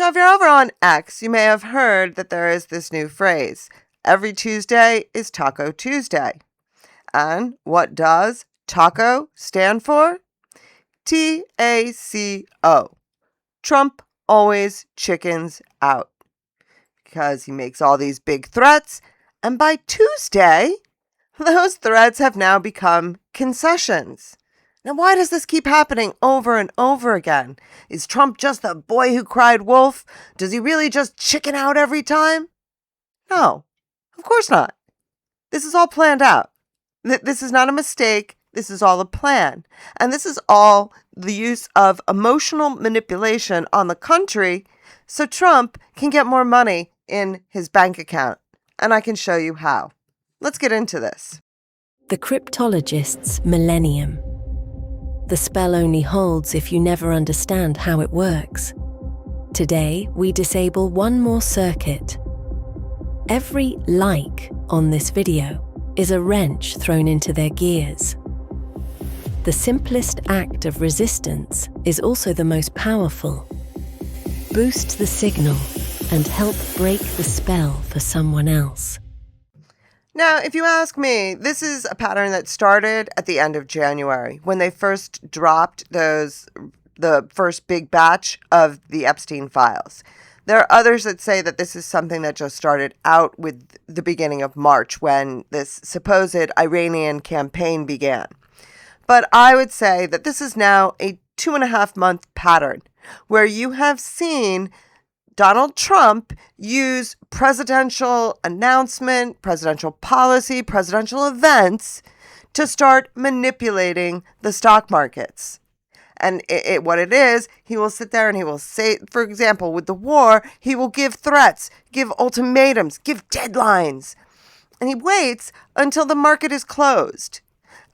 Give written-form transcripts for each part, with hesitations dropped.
Now, if you're over on X, you may have heard that there is this new phrase. Every Tuesday is Taco Tuesday. And what does taco stand for? TACO. Trump always chickens out. Because he makes all these big threats, and by Tuesday, those threats have now become concessions. Now, why does this keep happening over and over again? Is Trump just the boy who cried wolf? Does he really just chicken out every time? No, of course not. This is all planned out. This is not a mistake. This is all a plan. And this is all the use of emotional manipulation on the country so Trump can get more money in his bank account. And I can show you how. Let's get into this. The cryptologist's millennium. The spell only holds if you never understand how it works. Today, we disable one more circuit. Every like on this video is a wrench thrown into their gears. The simplest act of resistance is also the most powerful. Boost the signal and help break the spell for someone else. Now, if you ask me, this is a pattern that started at the end of January when they first dropped the first big batch of the Epstein files. There are others that say that this is something that just started out with the beginning of March when this supposed Iranian campaign began. But I would say that this is now a 2.5-month pattern where you have seen Donald Trump use presidential announcement, presidential policy, presidential events to start manipulating the stock markets. And what it is, he will sit there and he will say, for example, with the war, he will give threats, give ultimatums, give deadlines. And he waits until the market is closed.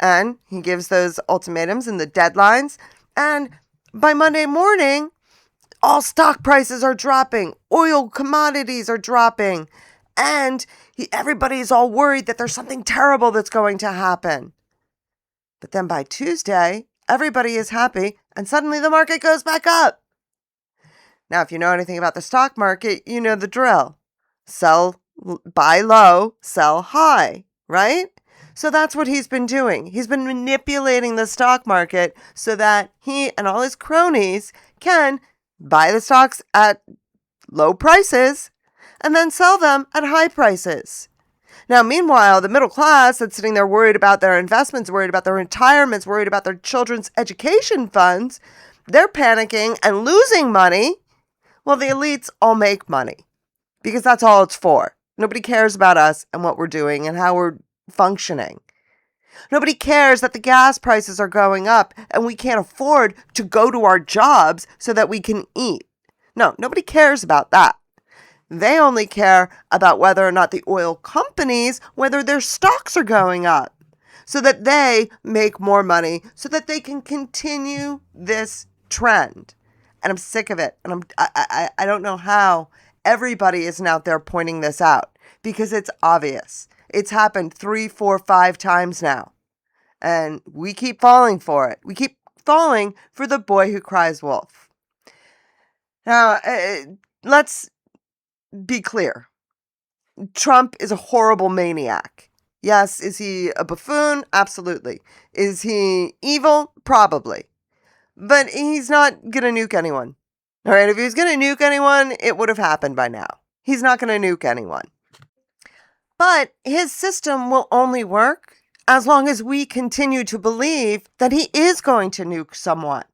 And he gives those ultimatums and the deadlines. And by Monday morning, all stock prices are dropping. Oil commodities are dropping. And everybody's all worried that there's something terrible that's going to happen. But then by Tuesday, everybody is happy, and suddenly the market goes back up. Now, if you know anything about the stock market, you know the drill. Buy low, sell high, right? So that's what he's been doing. He's been manipulating the stock market so that he and all his cronies can buy the stocks at low prices and then sell them at high prices. Now, meanwhile, the middle class that's sitting there worried about their investments, worried about their retirements, worried about their children's education funds, they're panicking and losing money. Well, the elites all make money because that's all it's for. Nobody cares about us and what we're doing and how we're functioning. Nobody cares that the gas prices are going up and we can't afford to go to our jobs so that we can eat. No, nobody cares about that. They only care about whether or not the oil companies, whether their stocks are going up so that they make more money so that they can continue this trend. And I'm sick of it. And I don't know how everybody isn't out there pointing this out because it's obvious. It's happened 3, 4, 5 times now. And we keep falling for it. We keep falling for the boy who cries wolf. Now, let's be clear. Trump is a horrible maniac. Yes, is he a buffoon? Absolutely. Is he evil? Probably. But he's not going to nuke anyone. All right, if he was going to nuke anyone, it would have happened by now. He's not going to nuke anyone. But his system will only work as long as we continue to believe that he is going to nuke someone.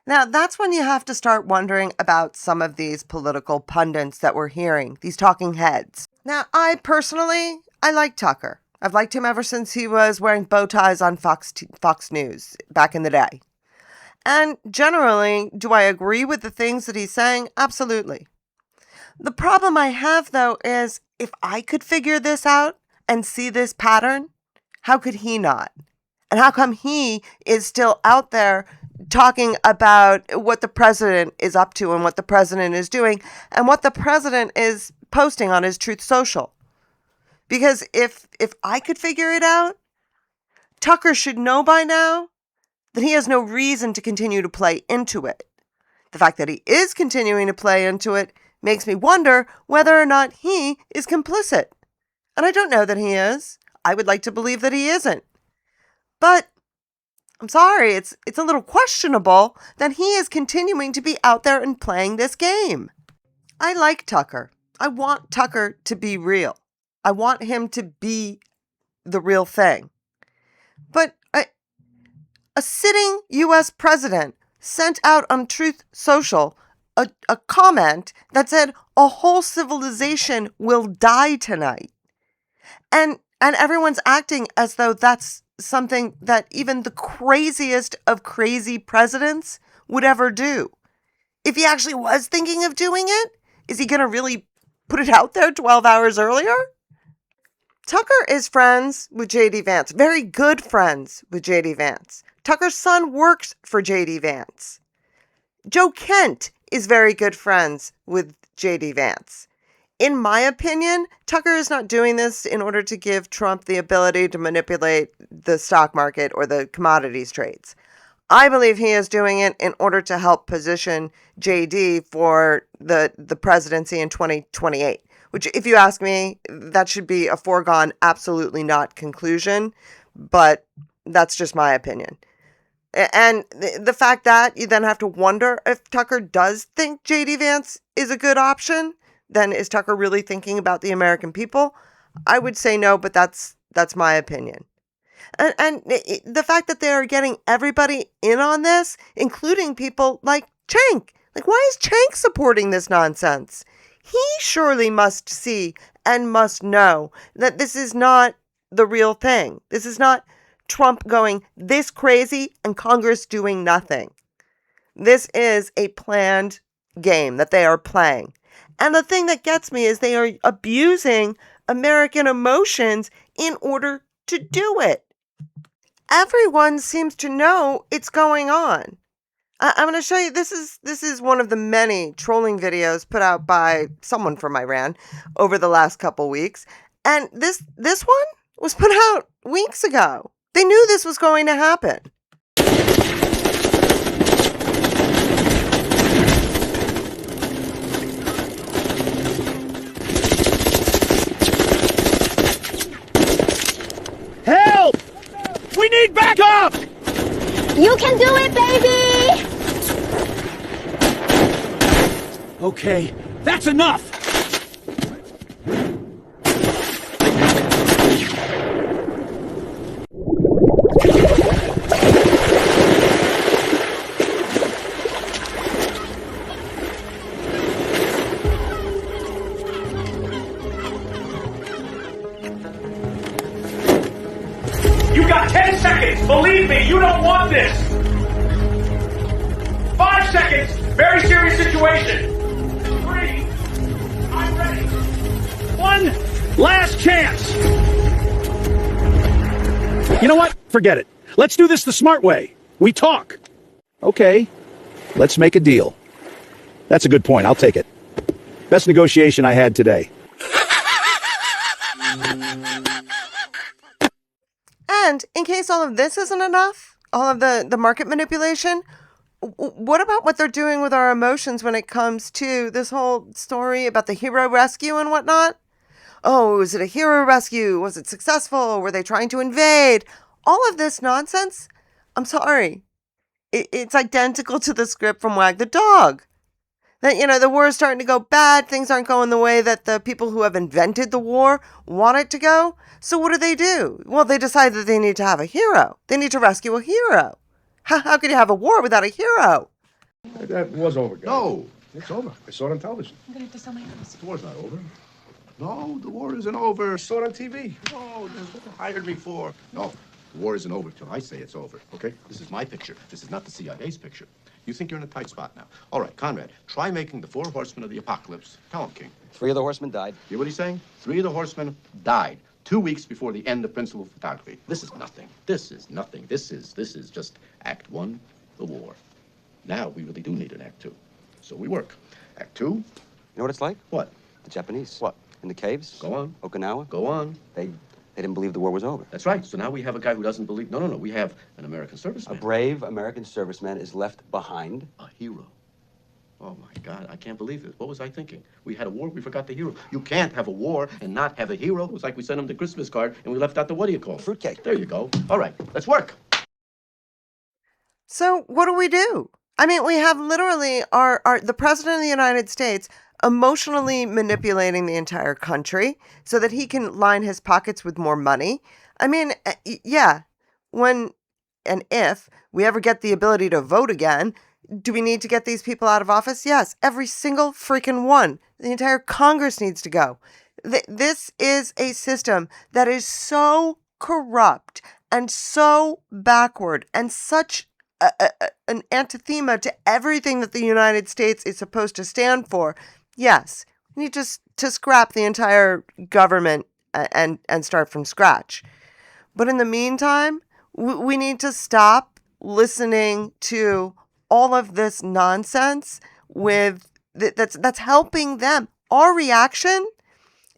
Now, that's when you have to start wondering about some of these political pundits that we're hearing, these talking heads. Now, I like Tucker. I've liked him ever since he was wearing bow ties on Fox News back in the day. And generally, do I agree with the things that he's saying? Absolutely. The problem I have, though, is if I could figure this out and see this pattern, how could he not? And how come he is still out there talking about what the president is up to and what the president is doing and what the president is posting on his Truth Social? Because if I could figure it out, Tucker should know by now that he has no reason to continue to play into it. The fact that he is continuing to play into it makes me wonder whether or not he is complicit. And I don't know that he is. I would like to believe that he isn't. But I'm sorry, it's a little questionable that he is continuing to be out there and playing this game. I like Tucker. I want Tucker to be real. I want him to be the real thing. But a sitting U.S. president sent out on Truth Social a comment that said a whole civilization will die tonight. And everyone's acting as though that's something that even the craziest of crazy presidents would ever do. If he actually was thinking of doing it, is he going to really put it out there 12 hours earlier? Tucker is friends with J.D. Vance, very good friends with J.D. Vance. Tucker's son works for J.D. Vance. Joe Kent is very good friends with J.D. Vance. In my opinion, Tucker is not doing this in order to give Trump the ability to manipulate the stock market or the commodities trades. I believe he is doing it in order to help position JD for the presidency in 2028, which, if you ask me, that should be a foregone absolutely not conclusion, but that's just my opinion. And the fact that you then have to wonder if Tucker does think JD Vance is a good option, then is Tucker really thinking about the American people? I would say no, but that's my opinion. And the fact that they are getting everybody in on this, including people like Cenk. Like, why is Cenk supporting this nonsense? He surely must see and must know that this is not the real thing. This is not Trump going this crazy and Congress doing nothing. This is a planned game that they are playing. And the thing that gets me is they are abusing American emotions in order to do it. Everyone seems to know it's going on. I'm going to show you, this is one of the many trolling videos put out by someone from Iran over the last couple weeks. And this one was put out weeks ago. They knew this was going to happen. Help! We need backup! You can do it, baby! Okay, that's enough! You got 10 seconds! Believe me, you don't want this! 5 seconds! Very serious situation! 3, I'm ready! One last chance! You know what? Forget it. Let's do this the smart way. We talk. Okay, let's make a deal. That's a good point. I'll take it. Best negotiation I had today. And in case all of this isn't enough, all of the market manipulation, what about what they're doing with our emotions when it comes to this whole story about the hero rescue and whatnot? Oh, was it a hero rescue? Was it successful? Were they trying to invade? All of this nonsense, I'm sorry. It's identical to the script from Wag the Dog. That, the war is starting to go bad. Things aren't going the way that the people who have invented the war want it to go. So what do? Well, they decide that they need to have a hero. They need to rescue a hero. How could you have a war without a hero? That war's over, guys. No, it's over. I saw it on television. I'm gonna have to sell my house. The war's not over. No, the war isn't over. I saw it on TV. No, that's what they hired me for. No, the war isn't over till I say it's over, okay? This is my picture. This is not the CIA's picture. You think you're in a tight spot now. All right, Conrad, try making the 4 horsemen of the apocalypse. Tell him, King. 3 of the horsemen died. Hear what he's saying? 3 of the horsemen died 2 weeks before the end of principal photography. This is nothing. This is nothing. This is just Act 1, the war. Now we really do need an Act 2. So we work. Act 2. You know what it's like? What? The Japanese. What? In the caves. Go on. Okinawa. Go on. They didn't believe the war was over. That's right. So now we have a guy who doesn't believe. No. We have an American A serviceman. brave American serviceman is left behind. A hero. Oh, my God, I can't believe this. What was I thinking? We had a war, we forgot the hero. You can't have a war and not have a hero. It was like we sent him the Christmas card and we left out the what do you call it? Fruitcake. There you go. All right, let's work. So what do we do? I mean, we have literally the president of the United States emotionally manipulating the entire country so that he can line his pockets with more money. I mean, yeah, when and if we ever get the ability to vote again, do we need to get these people out of office? Yes, every single freaking one. The entire Congress needs to go. This is a system that is so corrupt and so backward and such an antithema to everything that the United States is supposed to stand for. Yes, we need to scrap the entire government and start from scratch. But in the meantime, we need to stop listening to all of this nonsense that's helping them. Our reaction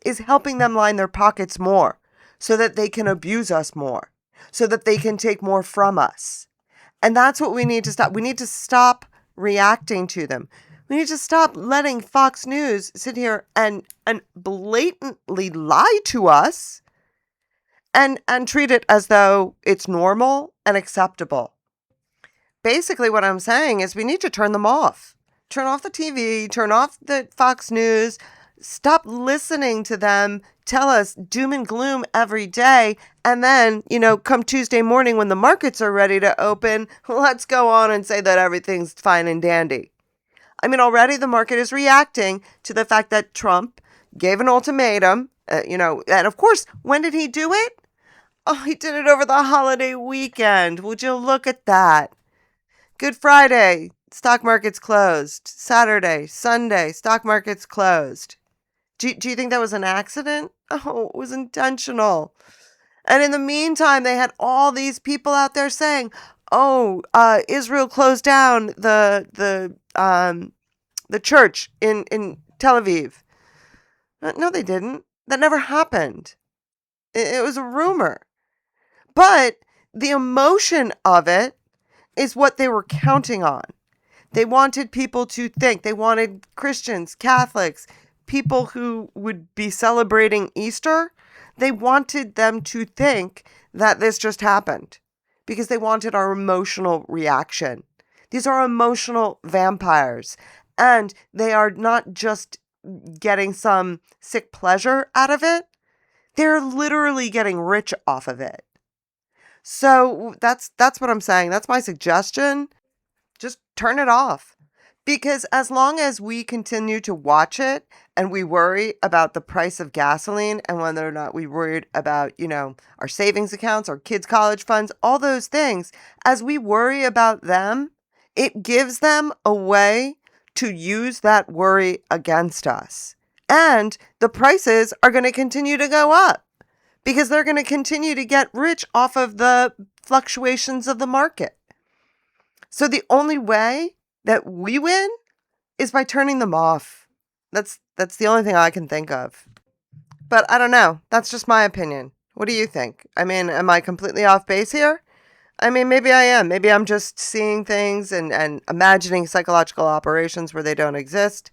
is helping them line their pockets more so that they can abuse us more, so that they can take more from us. And that's what we need to stop. We need to stop reacting to them. We need to stop letting Fox News sit here and blatantly lie to us and treat it as though it's normal and acceptable. Basically, what I'm saying is we need to turn them off. Turn off the TV, turn off the Fox News, stop listening to them tell us doom and gloom every day. And then, come Tuesday morning when the markets are ready to open, let's go on and say that everything's fine and dandy. I mean, already the market is reacting to the fact that Trump gave an ultimatum, and of course, when did he do it? Oh, he did it over the holiday weekend. Would you look at that? Good Friday, stock market's closed. Saturday, Sunday, stock market's closed. Do you think that was an accident? Oh, it was intentional. And in the meantime, they had all these people out there saying, Israel closed down the church in Tel Aviv. No, they didn't. That never happened. It was a rumor. But the emotion of it is what they were counting on. They wanted people to think. They wanted Christians, Catholics, people who would be celebrating Easter. They wanted them to think that this just happened because they wanted our emotional reaction. These are emotional vampires, and they are not just getting some sick pleasure out of it. They're literally getting rich off of it. So that's what I'm saying. That's my suggestion. Just turn it off. Because as long as we continue to watch it and we worry about the price of gasoline and whether or not we worried about, our savings accounts, our kids' college funds, all those things, as we worry about them, it gives them a way to use that worry against us. And the prices are going to continue to go up because they're going to continue to get rich off of the fluctuations of the market. So the only way that we win is by turning them off. That's the only thing I can think of. But I don't know. That's just my opinion. What do you think? I mean, am I completely off base here? I mean, maybe I am. Maybe I'm just seeing things and imagining psychological operations where they don't exist.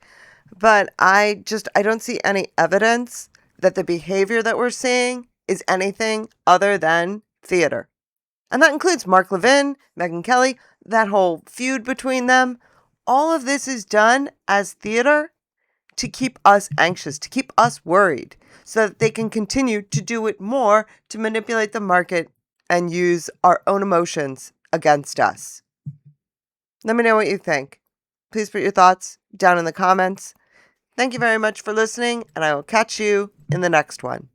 But I don't see any evidence that the behavior that we're seeing is anything other than theater. And that includes Mark Levin, Megyn Kelly, that whole feud between them. All of this is done as theater to keep us anxious, to keep us worried, so that they can continue to do it more to manipulate the market and use our own emotions against us. Let me know what you think. Please put your thoughts down in the comments. Thank you very much for listening, and I will catch you in the next one.